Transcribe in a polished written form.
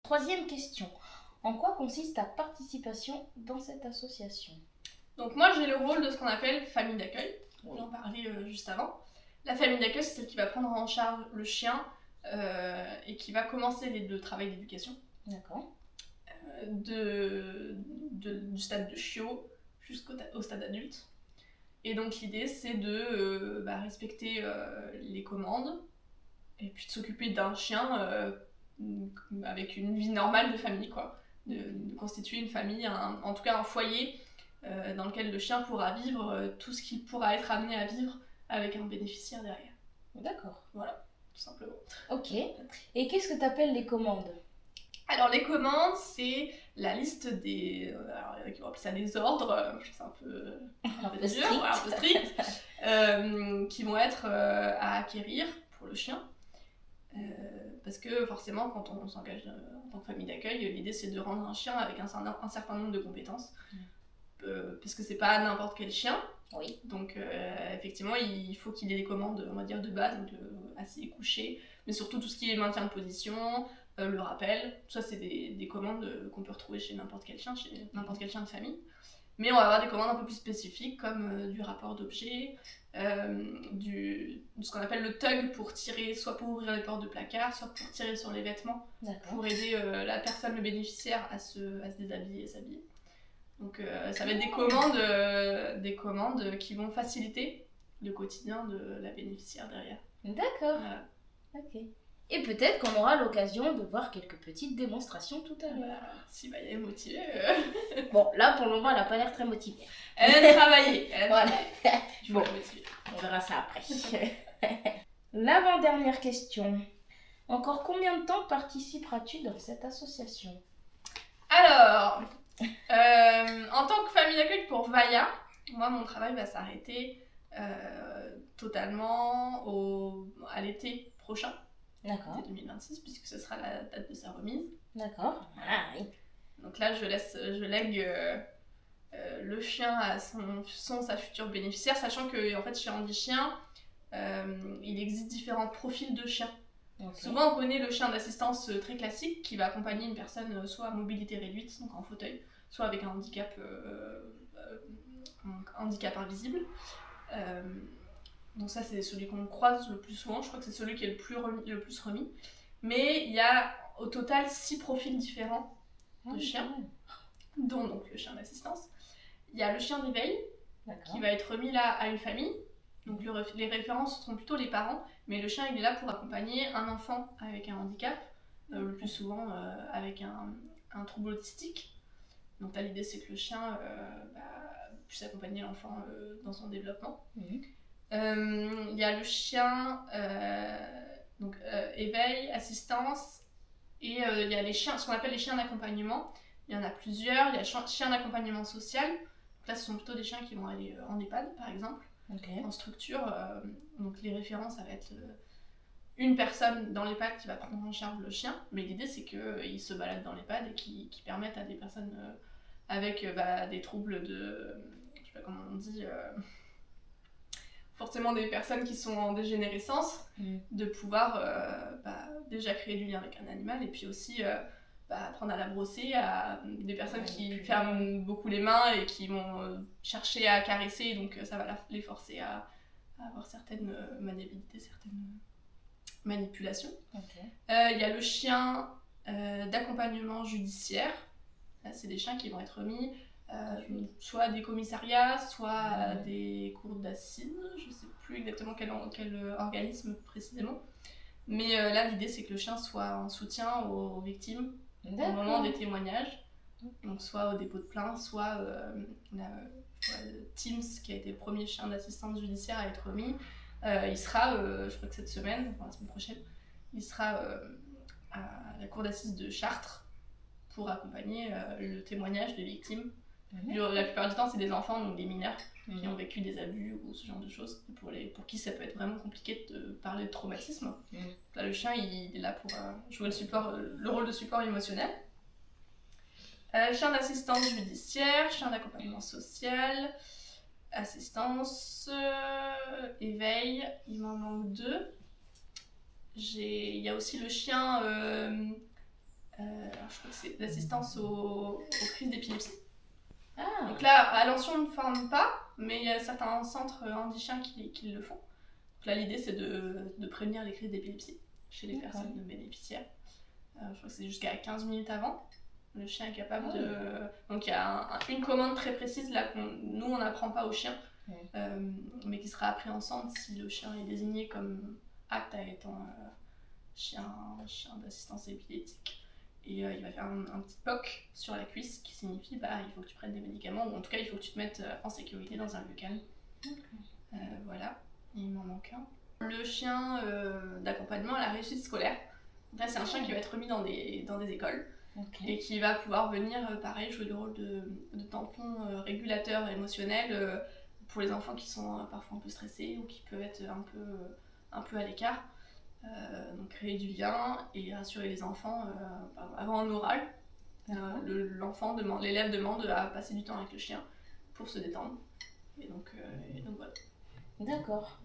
Troisième question. En quoi consiste ta participation dans cette association ? Donc moi j'ai le rôle de ce qu'on appelle famille d'accueil, Oui. on en parlait juste avant. La famille d'accueil c'est celle qui va prendre en charge le chien et qui va commencer le travail d'éducation. D'accord. Du stade de chiot jusqu'au stade adulte. Et donc l'idée c'est de respecter les commandes et puis de s'occuper d'un chien avec une vie normale de famille, quoi. De constituer une famille, en tout cas un foyer dans lequel le chien pourra vivre tout ce qu'il pourra être amené à vivre avec un bénéficiaire derrière. D'accord. Voilà, tout simplement. Ok. Et qu'est-ce que tu appelles les commandes ? Alors les commandes, c'est la liste des... alors il y en a qui vont appeler ça des ordres, je trouve ça un peu dur, strict. ouais, un peu strict, qui vont être à acquérir pour le chien. Parce que forcément, quand on s'engage en tant que famille d'accueil, l'idée c'est de rendre un chien avec un certain nombre de compétences. Parce que c'est pas n'importe quel chien. Oui. Donc effectivement, il faut qu'il ait des commandes, on va dire, de base, donc assis, couché, mais surtout tout ce qui est maintien de position, le rappel. Ça, c'est des commandes qu'on peut retrouver chez n'importe quel chien de famille. Mais on va avoir des commandes un peu plus spécifiques, comme du rapport d'objet, de ce qu'on appelle le tug pour tirer, soit pour ouvrir les portes de placard, soit pour tirer sur les vêtements, pour aider la personne, le bénéficiaire, à se déshabiller et s'habiller. Donc ça va être des commandes qui vont faciliter le quotidien de la bénéficiaire derrière. D'accord. Voilà. Ok. Et peut-être qu'on aura l'occasion de voir quelques petites démonstrations tout à l'heure. Si elle est motivée. Bon, là pour le moment, elle n'a pas l'air très motivée. Elle a travaillé. Voilà. Bon, on verra ça après. L'avant-dernière question. Encore combien de temps participeras-tu dans cette association ? Alors, en tant que famille d'accueil pour Vaya, moi mon travail va s'arrêter totalement à l'été prochain. D'accord. 2026, puisque ce sera la date de sa remise. D'accord. Ah oui. Donc là, je lègue le chien à sa future bénéficiaire, sachant que en fait, chez Andy Chien, il existe différents profils de chiens. Okay. Souvent, on connaît le chien d'assistance très classique qui va accompagner une personne soit à mobilité réduite, donc en fauteuil, soit avec un handicap invisible. Donc ça, c'est celui qu'on croise le plus souvent. Je crois que c'est celui qui est le plus remis. Mais il y a au total 6 profils différents de chiens, dont donc le chien d'assistance. Il y a le chien d'éveil, qui va être remis là à une famille. Donc les références seront plutôt les parents, mais le chien il est là pour accompagner un enfant avec un handicap, le plus souvent avec un trouble autistique. Donc là l'idée c'est que le chien puisse accompagner l'enfant dans son développement. Il y a le chien éveil, assistance, et il y a les chiens, ce qu'on appelle les chiens d'accompagnement. Il y en a plusieurs. Il y a le chien d'accompagnement social. Donc là ce sont plutôt des chiens qui vont aller en EHPAD par exemple. Okay. En structure, donc les références, ça va être une personne dans l'EHPAD qui va prendre en charge le chien, mais l'idée c'est qu'il se balade dans l'EHPAD et qui permettent à des personnes avec des troubles de, je sais pas comment on dit, forcément des personnes qui sont en dégénérescence, de pouvoir déjà créer du lien avec un animal et puis aussi apprendre à la brosser, à des personnes qui ferment beaucoup les mains et qui vont chercher à caresser, donc ça va les forcer à avoir certaines maniabilités, certaines manipulations. Okay. Il y a le chien d'accompagnement judiciaire. Là, c'est des chiens qui vont être remis soit à des commissariats, soit à des cours d'assises, je ne sais plus exactement quel organisme précisément. Mais là, l'idée, c'est que le chien soit en soutien aux victimes au moment des témoignages, donc soit au dépôt de plainte, soit Teams, qui a été le premier chien d'assistance judiciaire à être remis, il sera, je crois que cette semaine, enfin la semaine prochaine, il sera à la cour d'assises de Chartres pour accompagner le témoignage des victimes. La plupart du temps, c'est des enfants, donc des mineurs, qui ont vécu des abus ou ce genre de choses, pour qui ça peut être vraiment compliqué de parler de traumatisme. Là, le chien, il est là pour jouer le rôle de support émotionnel. Chien d'assistance judiciaire, chien d'accompagnement social, assistance, éveil, il m'en manque 2. Il y a aussi le chien... je crois que c'est l'assistance aux crises d'épilepsie. Ah. Donc là, à Alençon, on ne forme pas, mais il y a certains centres handichiens qui le font. Donc là, l'idée, c'est de prévenir les crises d'épilepsie chez les personnes bénéficiaires. Je crois que c'est jusqu'à 15 minutes avant. Le chien est capable de... Donc il y a une commande très précise là nous on n'apprend pas au chien, mais qui sera appris en centre si le chien est désigné comme apte à être chien d'assistance épileptique. Et il va faire un petit POC sur la cuisse qui signifie il faut que tu prennes des médicaments, ou en tout cas il faut que tu te mettes en sécurité dans un lieu calme. Voilà, il m'en manque un. Le chien d'accompagnement à la réussite scolaire. Là c'est un chien qui va être remis dans des écoles. Et qui va pouvoir venir, pareil, jouer le rôle de tampon régulateur émotionnel pour les enfants qui sont parfois un peu stressés ou qui peuvent être un peu à l'écart. Donc créer du lien et rassurer les enfants avant un oral. L'élève demande à passer du temps avec le chien pour se détendre. Et donc voilà. D'accord.